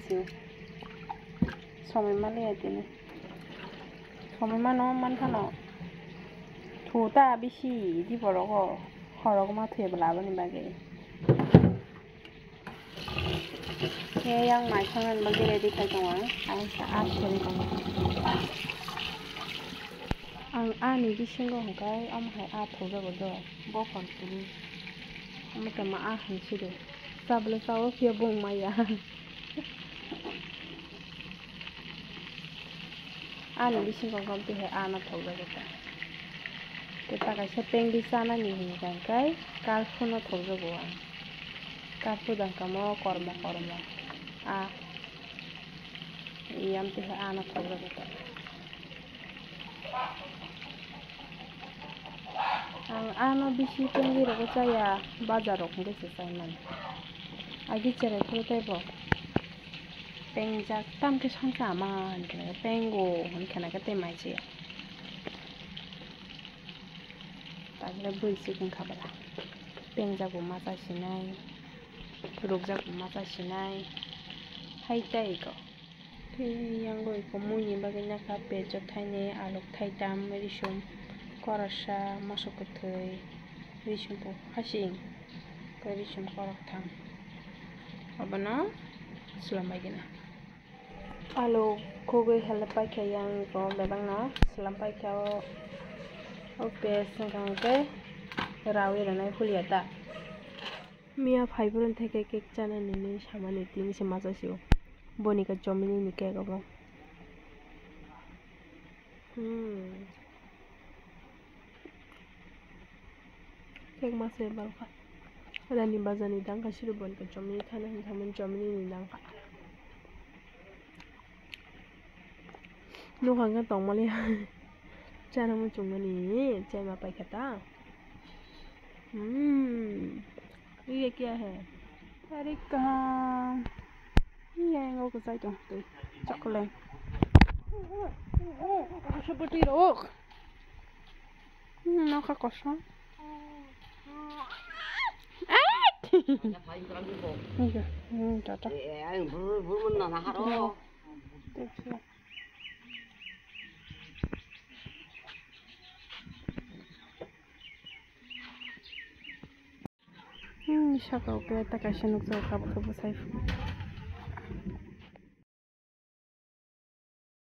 siu somai male atini somai mano manthano thuta bisi di boroko horoko ma thuye blabani bage yang mai khangan bagi ready khai tonga ang sa asheri tonga ang ani bisingo hangkai am hai a thoga bodo bokon turu amata ma a hansido sabla sawo pia bong maya ani bisingo kampi hai ana thoga bodo kita kaisa pengdi sana ni hangkai kalphuno thoga boa kalphu dangkamo korma iyam tiha ana thoga bodo ang ano bisi pengdi roko chaya bazar rok ngese saiman agi chere khotebo pengjak tamke sangsa man kena pengo kena kate maiche tagle buisi kun khabara pengjak mata sinai rokjak mata sinai haitai ko yang goi ko muni bagina ka pejo thaine alok thaitam risum korasa masuk thai risum po hasing ko risum korok tham abana selamai gina alo kogoi halapai yang ko bebang na selampai kau oke sengkang ke rawi ranai kuliata Mia fiberon থেকে কেক চানা নিনি সামান্য তিনশে মাজাসিও বনিকা জমিনি নিকে গাবো কেক মাসে বালকা রানি বাজানি দাঙ্কা শিরু বনিকা জমিনি খানা হিনথামন জমিনি নি দাঙ্কা নুখাঙ্গা তংমালি চানা মু চুংমানি চাইमा पाइखाता ये क्या है अरे कहाँ ये एंगल को साइड तो चॉकलेट शपटी रोक ना का कौशल चाचा Siya ka, kaya taka siya nagsawa ka ba sa